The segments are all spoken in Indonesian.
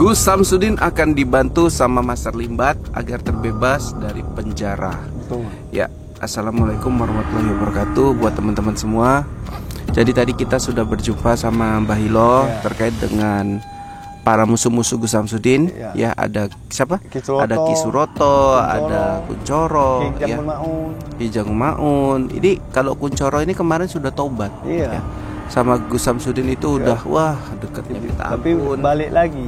Gus Samsudin akan dibantu sama Master Limbat agar terbebas dari penjara. Betul. Ya, assalamualaikum warahmatullahi wabarakatuh buat teman-teman semua. Jadi tadi kita sudah berjumpa sama Mbah Hilo terkait dengan para musuh-musuh Gus Samsudin. Ya, ada siapa? Ada Ki Suroto, ada Kuncoro, Ki Jangun Maun. Ini kalau Kuncoro ini kemarin sudah taubat. Ya. Sama Gus Samsudin itu udah wah dekatnya minta ampun. Tapi balik lagi.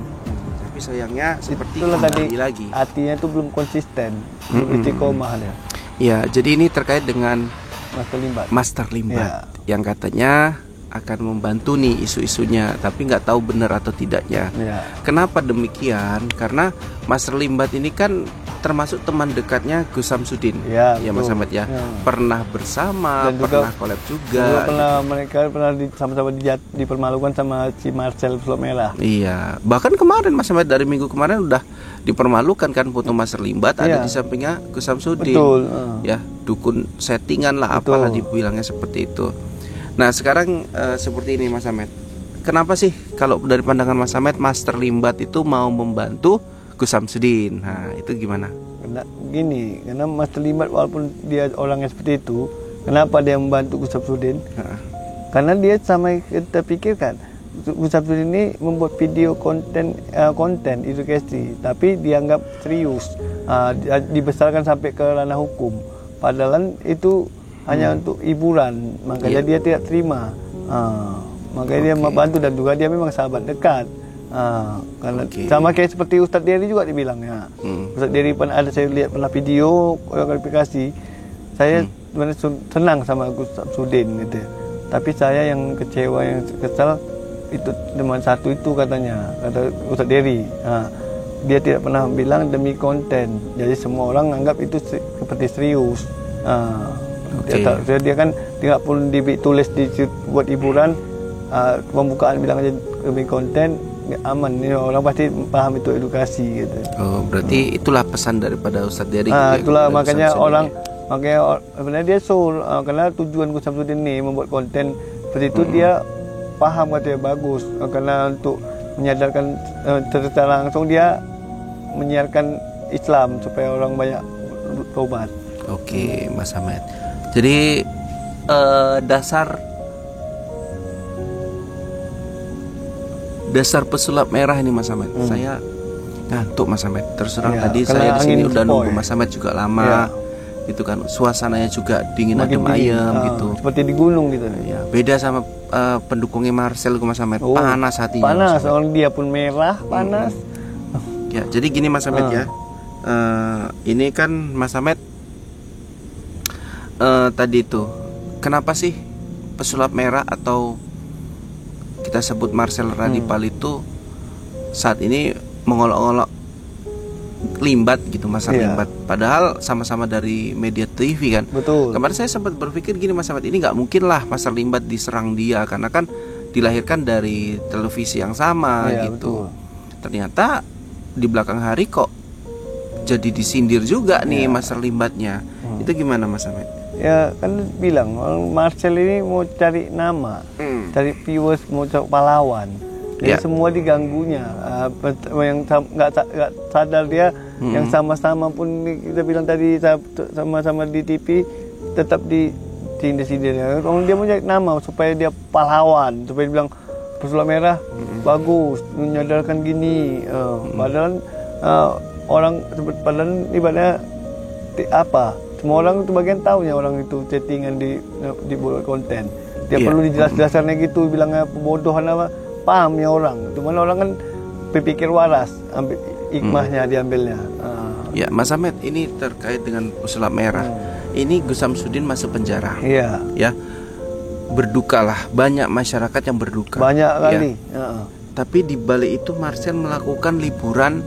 Tapi sayangnya seperti itulah kembali lagi. Hatinya itu belum konsisten, belum istiqomah dia. Ya, jadi ini terkait dengan Master Limbat yang katanya akan membantu nih isu-isunya, tapi nggak tahu benar atau tidaknya. Kenapa demikian? Karena Master Limbat ini kan termasuk teman dekatnya Gus Samsudin, ya Mas Ahmad ya. Pernah bersama, dan pernah collab juga. Mereka pernah sama-sama dipermalukan sama si Marcel Pesulap Merah. Iya, bahkan kemarin Mas Ahmad dari minggu kemarin udah dipermalukan kan foto Master Limbat ada di sampingnya Gus Samsudin. Betul. Ya, dukun settingan lah, apalah dibilangnya seperti itu. Nah sekarang seperti ini Mas Ahmad, kenapa sih kalau dari pandangan Mas Ahmad Master Limbat itu mau membantu Gus Samsudin? Nah itu gimana? Karena Master Limbat walaupun dia orangnya seperti itu, kenapa dia membantu Gus Samsudin? Karena dia sama kita pikirkan Gus Samsudin ini membuat video konten edukasi, tapi dianggap serius, dibesarkan sampai ke ranah hukum. Padahal itu hanya untuk hiburan, makanya dia tidak terima. Makanya dia membantu, dan juga dia memang sahabat dekat. Karena sama kayak seperti Ustadz Dery juga dibilangnya. Ustadz Dery pernah saya lihat video klarifikasi. Saya senang sama Gus Samsudin gitu. Tapi saya yang kecewa, yang kesal itu teman satu itu katanya, kata Ustadz Dery. Dia tidak pernah bilang demi konten. Jadi semua orang anggap itu seperti serius. Dia kan tidak pun ditulis buat hiburan, pembukaan bilang aja demi konten, aman, ini orang pasti paham itu edukasi gitu. Oh, berarti itulah pesan daripada Ustadz Dery. Itulah makanya sebenarnya dia karena tujuan Gus Samsudin ini membuat konten seperti itu, dia paham katanya bagus, karena untuk menyadarkan secara langsung dia menyiarkan Islam supaya orang banyak tobat. Oke, Mas Ahmad. Jadi dasar pesulap merah ini Mas Ahmad. Saya ngantuk Mas Ahmad. Terus terang tadi saya di sini udah nunggu Mas Ahmad juga lama. Gitu kan, suasananya juga dingin adem ayem gitu. Seperti di gunung gitu. Ya, beda sama pendukungnya Marcel Mas Ahmad. Panas hatinya. Panas, orang dia pun merah, panas. Ya, jadi gini Mas Ahmad ya. Ini kan Mas Ahmad tadi itu kenapa sih pesulap merah atau kita sebut Marcel Radipal itu saat ini mengolok-olok Limbat gitu, Master Limbat, padahal sama-sama dari media TV kan. Betul. Kemarin saya sempat berpikir gini Mas Ahmad, ini nggak mungkin lah Master Limbat diserang dia karena kan dilahirkan dari televisi yang sama gitu. Betul. Ternyata di belakang hari kok jadi disindir juga nih Master Limbatnya. Itu gimana Mas Ahmad? Ya kan bilang Marcel ini mau cari nama, cari viewers, mau cari pahlawan. Jadi semua diganggunya. Yang nggak sadar dia, yang sama-sama pun kita bilang tadi sama-sama di TV tetap disindir-sindir. Kalau dia mau cari nama supaya dia pahlawan, supaya dibilang pesulap merah bagus, menyadarkan gini. Padahal padahal ibaratnya apa? Semua orang itu bagian tahu ya orang itu chattingan di buat konten. Dia perlu dijelas-jelaskannya gitu, bilangnya pembodohan apa, paham ya orang. Cuman orang kan berpikir waras, ambil hikmahnya diambilnya. Ya, Mas Ahmad, ini terkait dengan pesulap merah. Ini Gus Samsudin masuk penjara. Ya. Berdukalah, banyak masyarakat yang berduka. Banyak kali. Tapi di balik itu Marcel melakukan liburan,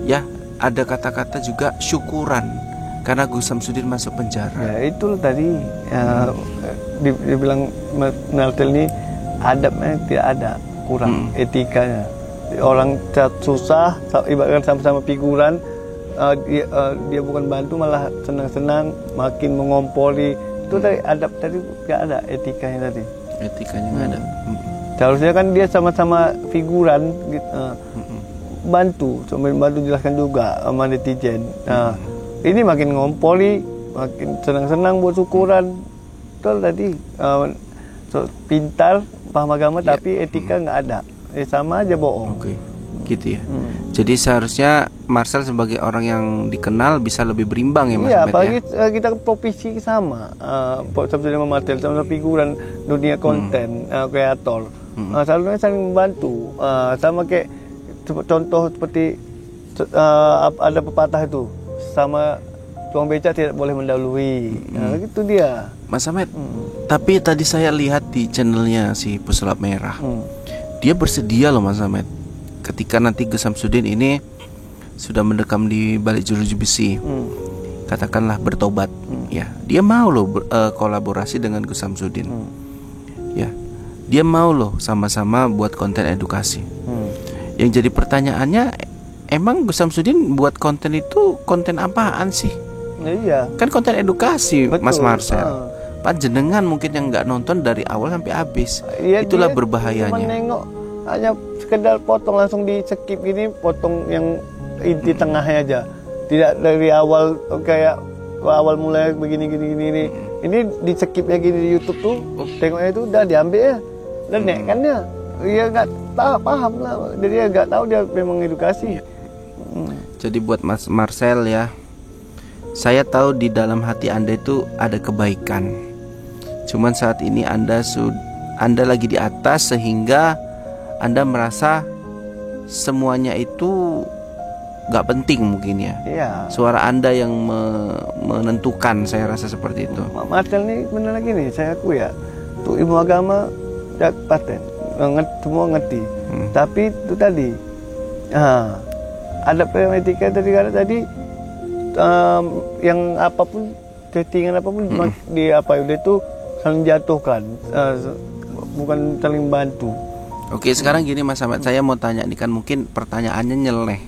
ya, ada kata-kata juga syukuran karena Gus Samsudin masuk penjara. Ya itu tadi dibilang Marcel ini adabnya tidak ada, kurang etikanya. Orang susah, ibaratkan sama-sama figuran, dia bukan bantu malah senang-senang, makin mengompori. Itu tadi adab tadi nggak ada etikanya tadi. Etikanya nggak ada. Seharusnya kan dia sama-sama figuran, gitu. bantu jelaskan juga sama netizen. Nah, ini makin ngompoli, makin senang-senang buat syukuran. Betul tadi, pintar, paham agama tapi etika nggak ada. Sama aja bohong. Oke, gitu ya. Jadi seharusnya Marcel sebagai orang yang dikenal bisa lebih berimbang ya Mas Iya, Ahmed, apalagi kita profesi sama. Samsudin sama Marcel sama figuran dunia konten, kreator. Selalunya saling membantu. Sama kayak contoh seperti ada pepatah itu, sama tukang beca tidak boleh mendahului. Gitu dia. Mas Ahmed. Tapi tadi saya lihat di channelnya si Pesulap Merah. Dia bersedia loh Mas Ahmed. Ketika nanti Gus Samsudin ini sudah mendekam di balik jeruji besi, katakanlah bertobat, ya dia mau loh kolaborasi dengan Gus Samsudin, ya dia mau loh sama-sama buat konten edukasi. Yang jadi pertanyaannya, emang Gus Samsudin buat konten itu konten apaan sih? Iya. Kan konten edukasi. Betul. Mas Marcel. Panjenengan mungkin yang nggak nonton dari awal sampai habis. Iya, itulah berbahayanya. Menengok hanya sekedar potong langsung di skip gini, potong yang inti tengahnya aja. Tidak dari awal kayak awal mulai begini. Ini di skipnya gini di YouTube tuh, tengoknya itu udah diambil ya. Dan nekannya dia nggak paham lah. Dia nggak tahu, dia memang edukasi. Jadi buat Mas Marcel ya, saya tahu di dalam hati Anda itu ada kebaikan. Cuman saat ini Anda lagi di atas sehingga Anda merasa semuanya itu gak penting mungkin ya. Iya. Suara Anda yang menentukan, saya rasa seperti itu. Marcel ini benar lagi nih, saya aku ya, untuk ilmu agama paten, semua ngerti. Tapi itu tadi, ada etika tadi, yang apapun, settingan apapun di apa udah itu saling jatuhkan, bukan saling bantu. Oke, sekarang gini Mas Ahmed, saya mau tanya nih, kan mungkin pertanyaannya nyeleneh.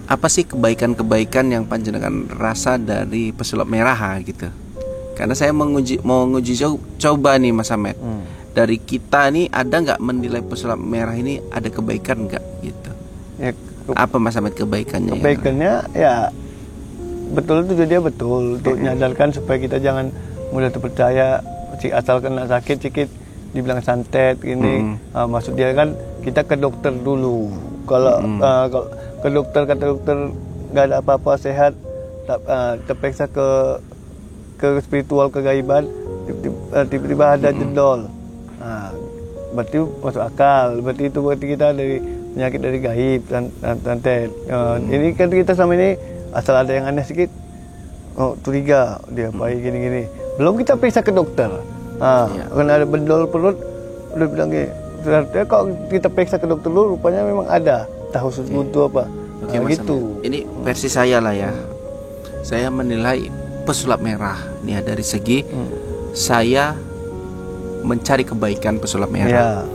Apa sih kebaikan-kebaikan yang panjenengan rasa dari Pesulap Merah gitu? Karena saya mau nguji coba nih Mas Ahmed. Dari kita nih ada nggak menilai Pesulap Merah ini ada kebaikan nggak gitu? Ya, apa Mas Ahmed kebaikannya? Kebaikannya ya betul itu, dia betul untuk menyadarkan supaya kita jangan mudah terpercaya. Asal kena sakit sedikit dibilang santet gini, maksud dia kan kita ke dokter dulu. Kalau ke dokter, kata dokter nggak ada apa-apa, sehat, terperiksa ke spiritual, kegaiban, tiba-tiba ada jendol, berarti masuk akal, berarti kita dari penyakit dari gaib, santet. Ini kan kita sama ini asal ada yang aneh sedikit, curiga dia apa gini. Belum kita periksa ke dokter. Karena ada bendol perut, udah bilang gini, kalau kita periksa ke dokter dulu, rupanya memang ada, tahu buntu apa. Gitu. Ini versi saya lah ya. Saya menilai Pesulap Merah nih dari segi saya mencari kebaikan Pesulap Merah. Ya.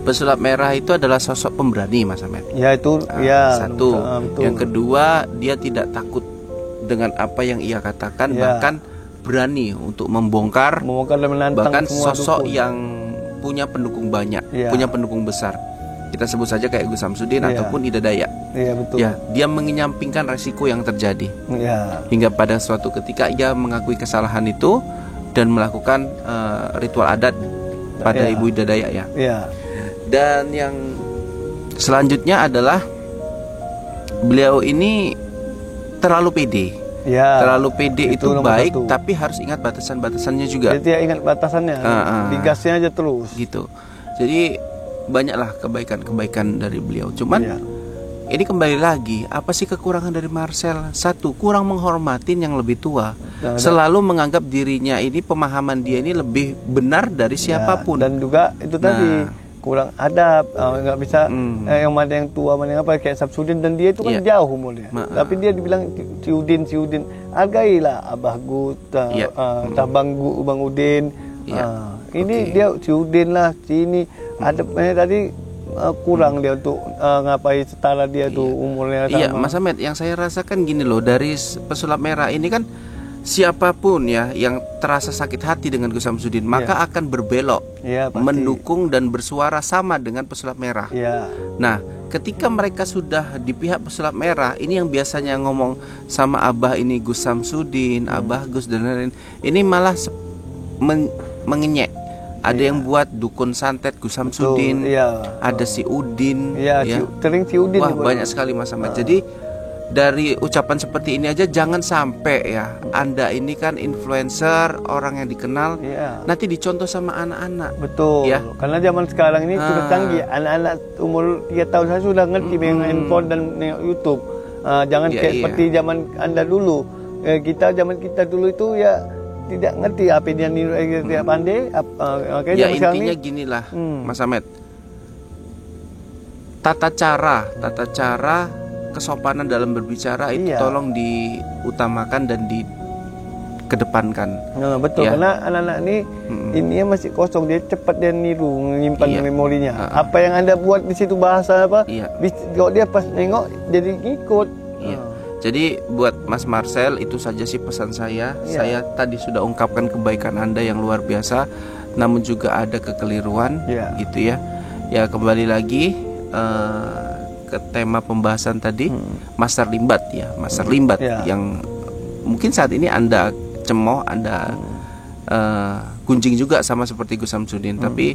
Pesulap Merah itu adalah sosok pemberani Mas Ahmed. Ya itu, satu. Betul. Yang kedua, dia tidak takut dengan apa yang ia katakan, bahkan berani untuk membongkar dan menantang, bahkan semua sosok dukun yang punya pendukung banyak, punya pendukung besar. Kita sebut saja kayak Gus Samsudin ataupun Ida Dayak. Iya betul. Ya, dia menyampingkan resiko yang terjadi. Hingga pada suatu ketika ia mengakui kesalahan itu dan melakukan ritual adat pada Ibu Ida Dayak ya. Dan yang selanjutnya adalah beliau ini terlalu pede. Terlalu pede itu baik, tapi harus ingat batasan-batasannya juga. Jadi dia ingat batasannya, digasnya aja terus. Gitu. Jadi banyaklah kebaikan-kebaikan dari beliau. Cuman ini kembali lagi, apa sih kekurangan dari Marcel? Satu, kurang menghormatin yang lebih tua. Selalu menganggap dirinya ini, pemahaman dia ini lebih benar dari siapapun. Dan juga itu tadi kurang adab, nggak bisa yang mana yang tua, mana yang apa, kayak Samsudin, dan dia itu kan jauh umurnya. Tapi dia dibilang Ciudin, hargailah Abah Gus, Bang Udin. Ini dia Ciudin lah, sini adabnya tadi kurang dia untuk ngapain setara dia tuh umurnya sama. Iya, Mas Ahmed, yang saya rasakan gini loh, dari Pesulap Merah ini kan siapapun ya yang terasa sakit hati dengan Gus Samsudin maka akan berbelok mendukung dan bersuara sama dengan pesulap merah. Nah, ketika mereka sudah di pihak pesulap merah, ini yang biasanya ngomong sama Abah ini Gus Samsudin, Abah Gus dan lain-lain, ini malah mengenyek. Ada yang buat dukun santet Gus Samsudin, ada si Udin, sering si Udin. Wah, banyak sekali Mas Ahmad. Jadi dari ucapan seperti ini aja jangan sampai ya Anda ini kan influencer, orang yang dikenal, nanti dicontoh sama anak-anak. Betul. Karena zaman sekarang ini sudah canggih. Anak-anak umur 3 tahun saya sudah ngerti dengan handphone dan YouTube. Jangan seperti zaman Anda dulu. Zaman kita dulu itu ya tidak ngerti apa dia niru, tidak pandai. Ya intinya ginilah, Mas Ahmed. Tata cara kesopanan dalam berbicara itu tolong diutamakan dan dikedepankan. Betul, karena anak-anak ini masih kosong, dia cepat dia niru, menyimpan memorinya. Apa yang Anda buat di situ bahasa apa? Kalau dia pas nengok jadi ngikut. Jadi buat Mas Marcel itu saja sih pesan saya. Saya tadi sudah ungkapkan kebaikan Anda yang luar biasa, namun juga ada kekeliruan, gitu ya. Ya kembali lagi ke tema pembahasan tadi, Master Limbat ya, Master Limbat yang mungkin saat ini Anda cemoh, Anda gunjing juga sama seperti Gus Samsudin, tapi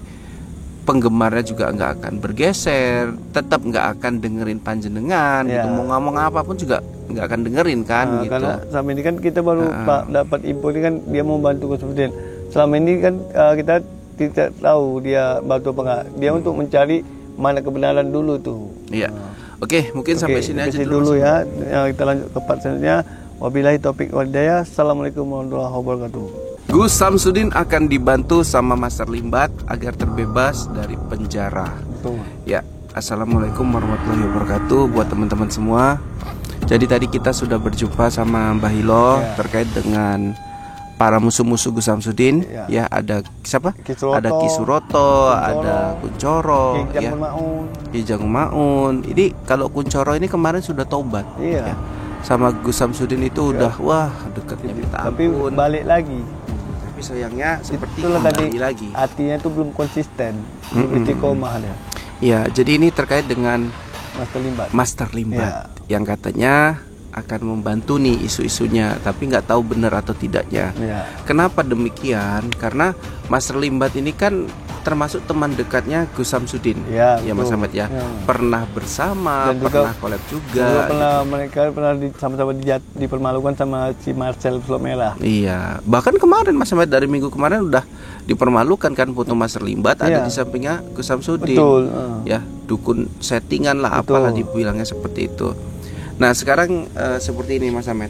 penggemarnya juga nggak akan bergeser, tetap nggak akan dengerin panjenengan, gitu. Mau ngomong apapun juga nggak akan dengerin kan, gitu. Karena selama ini kan kita baru dapat info ini kan dia mau bantu Gus Samsudin. Selama ini kan kita tidak tahu dia bantu apa enggak. Dia untuk mencari mana kebenaran dulu tuh. Iya. Oke, mungkin sampai sini aja dulu ya. Kita lanjut ke part selanjutnya. Wabillahi taufik wal hidayah. Assalamualaikum warahmatullahi wabarakatuh. Gus Samsudin akan dibantu sama Master Limbat agar terbebas dari penjara. Betul. Ya, assalamualaikum warahmatullahi wabarakatuh buat teman-teman semua. Jadi tadi kita sudah berjumpa sama Mbah Hilo terkait dengan para musuh-musuh Gus Samsudin, ya ada siapa? Ada Ki Suroto, ada Kuncoro, Ki Jangun Maun. Ini kalau Kuncoro ini kemarin sudah tobat, ya. Sama Gus Samsudin itu udah wah dekatnya minta ampun. Tapi balik lagi. Tapi sayangnya seperti kembali lagi. Hatinya itu belum konsisten, istiqomah dia. Ya, jadi ini terkait dengan Master Limbat, yang katanya akan membantu nih isu-isunya, tapi nggak tahu benar atau tidaknya. Kenapa demikian? Karena Master Limbat ini kan termasuk teman dekatnya Gus Samsudin, ya Mas Ahmad ya. Pernah bersama, dan pernah collab juga. Mereka pernah sama-sama dipermalukan sama si Marcel Pesulap Merah. Iya, bahkan kemarin Mas Ahmad dari minggu kemarin udah dipermalukan kan foto Master Limbat ada di sampingnya Gus Samsudin. Betul. Ya, dukun settingan lah, apalah dibilangnya seperti itu. Nah sekarang seperti ini Mas Ahmed,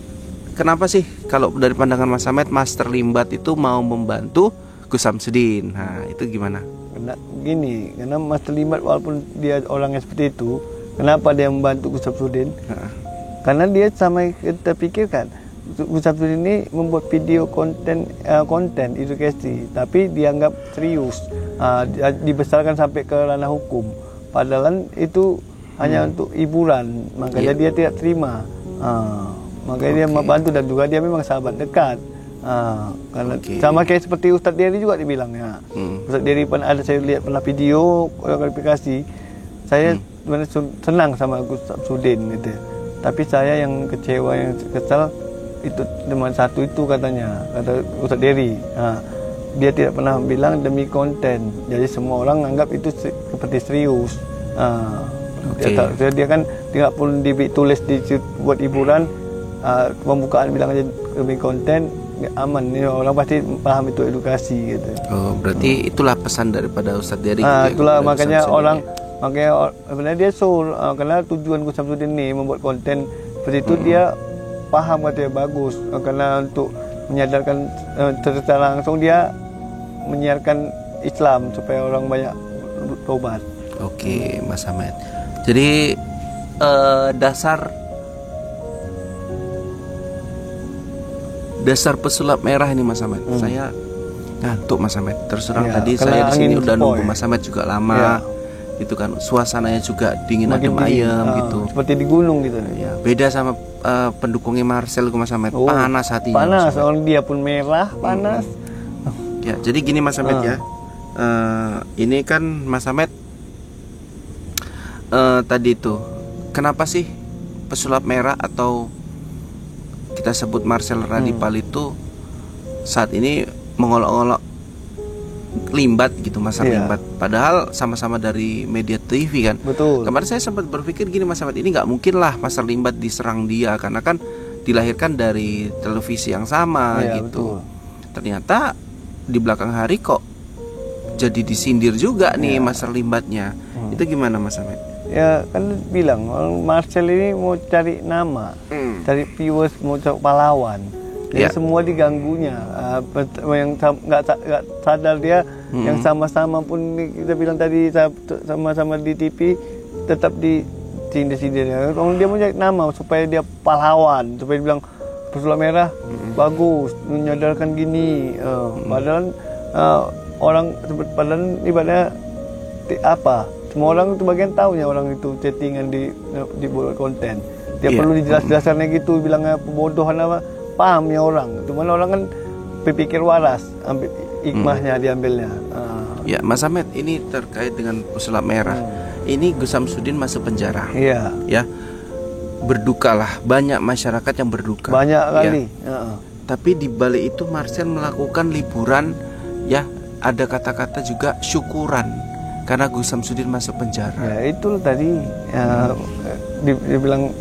kenapa sih kalau dari pandangan Mas Ahmed Master Limbat itu mau membantu Gus Samsudin? Nah itu gimana? Karena Master Limbat walaupun dia orang yang seperti itu, kenapa dia membantu Gus Samsudin? Karena dia sama kita pikirkan Gus Samsudin ini membuat video konten edukasi, tapi dianggap serius, dibesarkan sampai ke ranah hukum, padahal itu hanya untuk hiburan, makanya dia tidak terima. Makanya dia membantu, dan juga dia memang sahabat dekat. Karena sama kayak seperti Ustadz Dery juga dibilangnya. Ustadz Dery ada saya lihat pernah video klarifikasi. Saya senang sama Gus Samsudin gitu. Tapi saya yang kecewa, yang kesal itu teman satu itu katanya, kata Ustadz Dery. Dia tidak pernah bilang demi konten. Jadi semua orang anggap itu seperti serius. Dia kan tidak pun ditulis buat hiburan, pembukaan bilang aja demi konten, aman, ini orang pasti paham itu edukasi gitu. Oh, berarti itulah pesan daripada Ustadz Dery. Itulah makanya sebenarnya dia karena tujuan Gus Samsudin ini membuat konten seperti itu, dia paham katanya bagus, karena untuk menyadarkan secara langsung dia menyiarkan Islam supaya orang banyak tobat. Oke, Mas Ahmed. Jadi dasar pesulap merah ini Mas Ahmed. Saya ngantuk Mas Ahmed. Terus terang tadi saya di sini udah nunggu Mas Ahmed juga lama. gitu kan, suasananya juga dingin adem ayem gitu, seperti di gunung gitu ya. Beda sama pendukungnya Marcel Mas Ahmed, panas hatinya, panas, orang dia pun merah panas. Ya jadi gini Mas Ahmed ya, ini kan Mas Ahmed tadi itu kenapa sih pesulap merah atau kita sebut Marcel Radipal itu saat ini mengolok-olok Limbat gitu, Mas Limbat, padahal sama-sama dari media TV kan. Betul. Kemarin saya sempat berpikir gini Mas Ahmed, ini nggak mungkin lah Mas Limbat diserang dia karena kan dilahirkan dari televisi yang sama gitu. Betul. Ternyata di belakang hari kok jadi disindir juga nih Mas Limbatnya. Itu gimana Mas Ahmed? Ya kan bilang Marcel ini mau cari nama, cari viewers, mau cari pahlawan. Jadi semua diganggunya, yang nggak sadar dia, yang sama-sama pun kita bilang tadi sama-sama di TV tetap disindir-sindir. Kalau dia mau cari nama supaya dia pahlawan, supaya dia bilang pesulap merah bagus, menyadarkan gini. Padahal padahal ibaratnya apa? Semua orang itu bagian tahunya orang itu chattingan dibuat konten. Dia perlu dijelas-jelaskannya gitu, bilangnya pembodohan apa. Paham ya orang, cuman orang kan berpikir waras, ambil hikmahnya diambilnya. Ya Mas Ahmed, ini terkait dengan pesulap merah. Ini Gus Samsudin masuk penjara. Iya. Ya, berdukalah, banyak masyarakat yang berduka. Banyak kali. Tapi di balik itu Marcel melakukan liburan, ya ada kata-kata juga syukuran karena Gus Samsudin masuk penjara. Ya itu tadi dibilang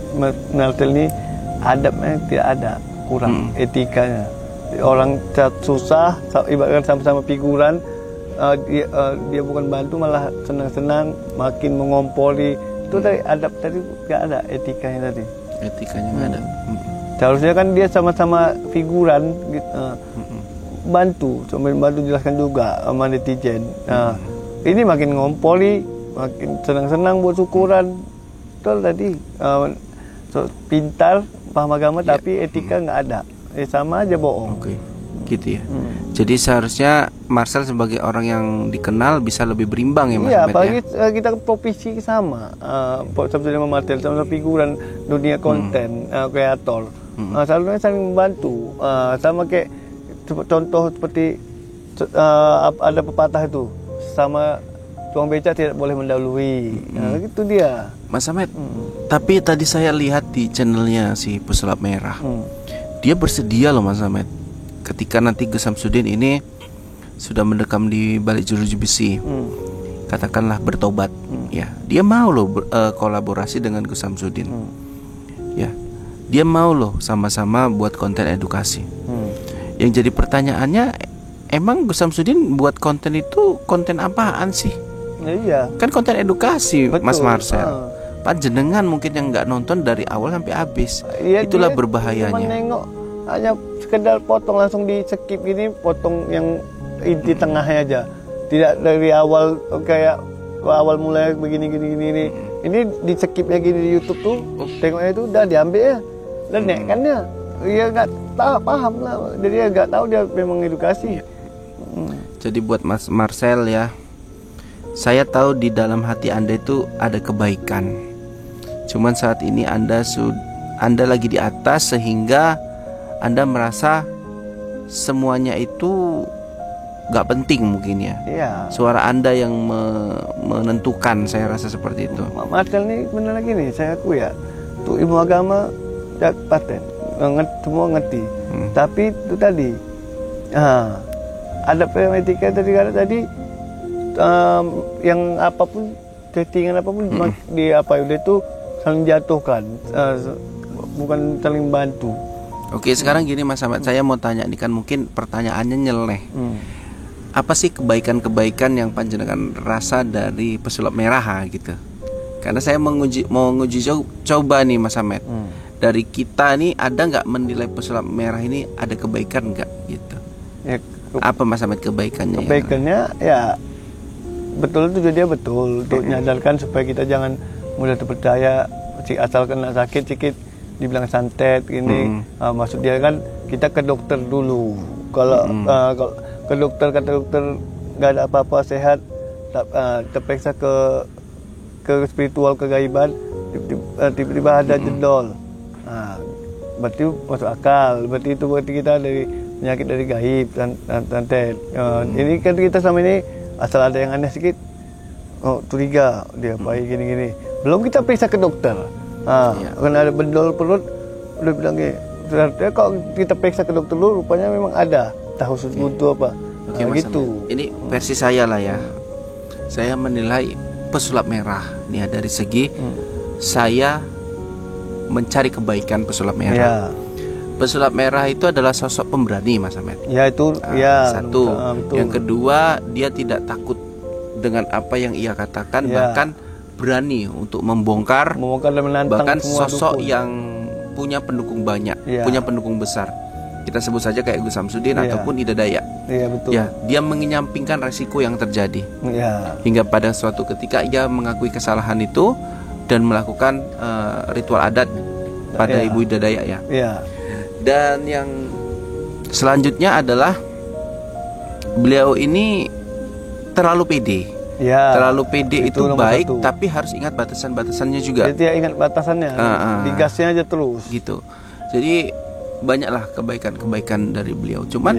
Marcel ini adabnya tidak ada. Kurang etikanya, orang susah ibaratkan sama-sama figuran, dia bukan bantu malah senang-senang makin mengompoli. Itu tadi adab tadi nggak ada etikanya tadi. Etikanya nggak ada. Seharusnya kan dia sama-sama figuran bantu jelaskan juga sama netizen. Ini makin ngompoli, makin senang-senang buat syukuran. Betul tadi pintar, paham agama tapi etika nggak ada, sama aja bohong. Oke, gitu ya. Jadi seharusnya Marcel sebagai orang yang dikenal bisa lebih berimbang ya Mas Ahmed. Iya, apalagi kita profesi sama, sama Marcel sama figuran dunia konten, kreator. Selalunya saling membantu, sama kayak contoh seperti ada pepatah itu, sama tukang beca tidak boleh mendahului. Gitu dia. Mas Ahmed, tapi tadi saya lihat di channelnya si Pesulap Merah, dia bersedia loh Mas Ahmed, ketika nanti Gus Samsudin ini sudah mendekam di balik jeruji besi, katakanlah bertobat, ya dia mau loh kolaborasi dengan Gus Samsudin, ya dia mau loh sama-sama buat konten edukasi. Yang jadi pertanyaannya, emang Gus Samsudin buat konten itu konten apaan sih? Iya. Kan konten edukasi. Betul. Mas Marcel. Panjenengan mungkin yang nggak nonton dari awal sampai habis. Iya, itulah berbahayanya. Menengok hanya sekedar potong langsung di skip gini, potong yang inti tengahnya aja. Tidak dari awal kayak awal mulai begini. Ini di skipnya gini di YouTube tuh, tengoknya itu udah diambil ya. Dan kan dia nggak tahu, paham lah. Jadi dia nggak tahu, dia memang edukasi. Jadi buat Mas Marcel ya, saya tahu di dalam hati Anda itu ada kebaikan. Cuman saat ini Anda lagi di atas sehingga Anda merasa semuanya itu gak penting mungkin ya. Iya. Suara Anda yang menentukan, saya rasa seperti itu. Marcel ini benar lagi nih, saya aku ya, tuh ilmu agama paten, semua ngerti. Tapi itu tadi, ada etika tadi. Yang apapun, settingan apapun di apa udah itu saling jatuhkan, bukan saling bantu. Oke, sekarang gini Mas Ahmed, saya mau tanya nih, kan mungkin pertanyaannya nyeleneh. Apa sih kebaikan-kebaikan yang panjenengan rasa dari Pesulap Merah gitu? Karena saya mau nguji coba nih Mas Ahmed. Dari kita nih ada nggak menilai Pesulap Merah ini ada kebaikan nggak gitu? Ya, apa Mas Ahmed kebaikannya? Kebaikannya ya betul itu, dia betul untuk menyadarkan supaya kita jangan mudah terpercaya, asal kena sakit sedikit dibilang santet gini. Maksud dia kan kita ke dokter dulu. Kalau ke dokter, kata dokter nggak ada apa-apa, sehat, terperiksa ke ke spiritual, kegaiban, tiba-tiba ada jendol. Berarti masuk akal. Berarti kita dari penyakit dari gaib, santet. Ini kan kita selama ini asal ada yang aneh sedikit, curiga dia gini-gini. Belum kita periksa ke dokter. Karena ada bendol perut, udah bilang gini. Ternyata kalau kita periksa ke dokter dulu, rupanya memang ada. Tahu buntu apa. Gitu. Ini versi saya lah ya. Saya menilai pesulap merah nih dari segi saya mencari kebaikan pesulap merah. Pesulap merah itu adalah sosok pemberani, Mas Ahmed. Ya itu satu. Betul. Yang kedua, dia tidak takut dengan apa yang ia katakan, bahkan berani untuk membongkar dan menantang. Bahkan semua sosok dukun yang punya pendukung banyak, punya pendukung besar. Kita sebut saja kayak Gus Samsudin ataupun Ida Dayak. Iya betul. Ya, dia menyampingkan resiko yang terjadi. Hingga pada suatu ketika ia mengakui kesalahan itu dan melakukan ritual adat pada Ibu Ida Dayak ya. Dan yang selanjutnya adalah beliau ini terlalu pede. Terlalu pede itu baik, tapi harus ingat batasan-batasannya juga. Jadi ingat batasannya, digasnya aja terus. Gitu. Jadi banyaklah kebaikan-kebaikan dari beliau. Cuman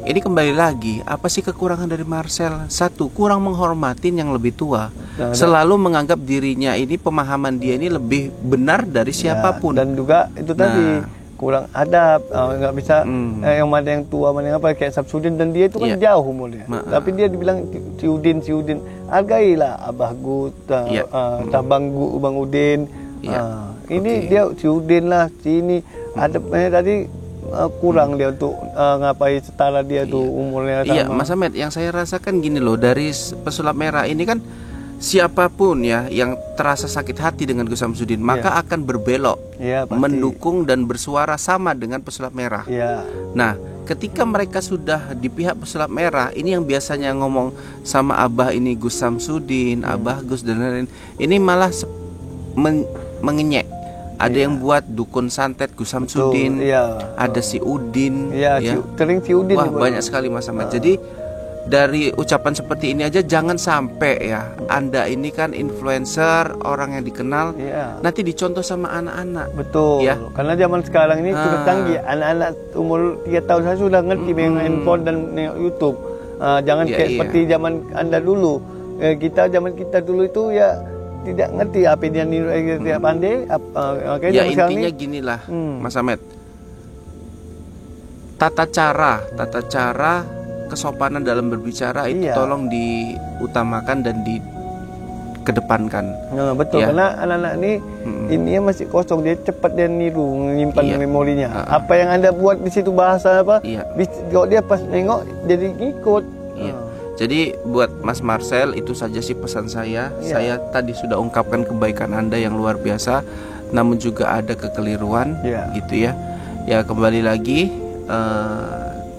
ini kembali lagi, apa sih kekurangan dari Marcel? Satu, kurang menghormatin yang lebih tua. Selalu menganggap dirinya ini, pemahaman dia ini lebih benar dari siapapun. Dan juga itu tadi kurang adab, nggak bisa yang mana yang tua, mana yang apa, kayak Samsudin, dan dia itu kan jauh umurnya. Tapi dia dibilang si Udin, hargailah Abah Gus, Bang Udin. Ini dia si Udin lah, si ini adabnya tadi kurang dia untuk ngapai setara dia tuh umurnya sama. Iya, Mas Ahmed, yang saya rasakan gini loh, dari pesulap merah ini kan siapapun ya yang terasa sakit hati dengan Gus Samsudin, maka akan berbelok mendukung dan bersuara sama dengan pesulap merah. Nah, ketika mereka sudah di pihak pesulap merah, ini yang biasanya ngomong sama Abah ini Gus Samsudin, Abah Gus dan lain-lain, ini malah mengenyek. Ada yang buat dukun santet Gus Samsudin, ada si Udin, sering si Udin. Wah, banyak sekali Mas Ahmad. Jadi dari ucapan seperti ini aja jangan sampai ya Anda ini kan influencer, orang yang dikenal, nanti dicontoh sama anak-anak. Betul. Karena zaman sekarang ini sudah canggih. Anak-anak umur 3 tahun saya sudah ngerti main handphone dan YouTube. Jangan seperti zaman Anda dulu. Zaman kita dulu itu tidak ngerti apa dia niru, tidak pandai. Intinya ginilah, Mas Ahmed. Tata cara kesopanan dalam berbicara itu tolong diutamakan dan dikedepankan. Betul, karena anak-anak ini masih kosong, dia cepat dia niru, menyimpan memorinya. Apa yang Anda buat di situ, bahasa apa? Kalau dia pas nengok jadi ngikut. Jadi buat Mas Marcel, itu saja sih pesan saya. Saya tadi sudah ungkapkan kebaikan Anda yang luar biasa, namun juga ada kekeliruan, gitu ya. Ya, kembali lagi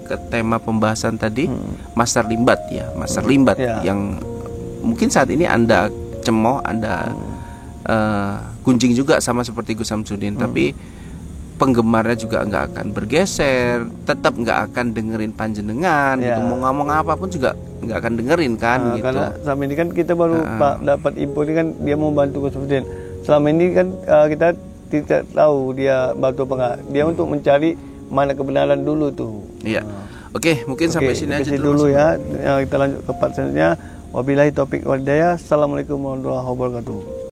ke tema pembahasan tadi, Master Limbat ya, Master Limbat yang mungkin saat ini Anda cemoh, Anda gunjing juga sama seperti Gus Samsudin, tapi penggemarnya juga nggak akan bergeser, tetap nggak akan dengerin panjenengan, gitu. Mau ngomong apapun juga nggak akan dengerin kan, gitu. Karena selama ini kan kita baru dapat info ini kan dia mau bantu Gus Samsudin. Selama ini kan kita tidak tahu dia bantu apa nggak. Dia untuk mencari mana kebenaran dulu tuh. Iya. Oke, mungkin sampai sini aja dulu ya. Kita lanjut ke part selanjutnya. Wabillahi taufik wal hidayah. Assalamualaikum warahmatullahi wabarakatuh.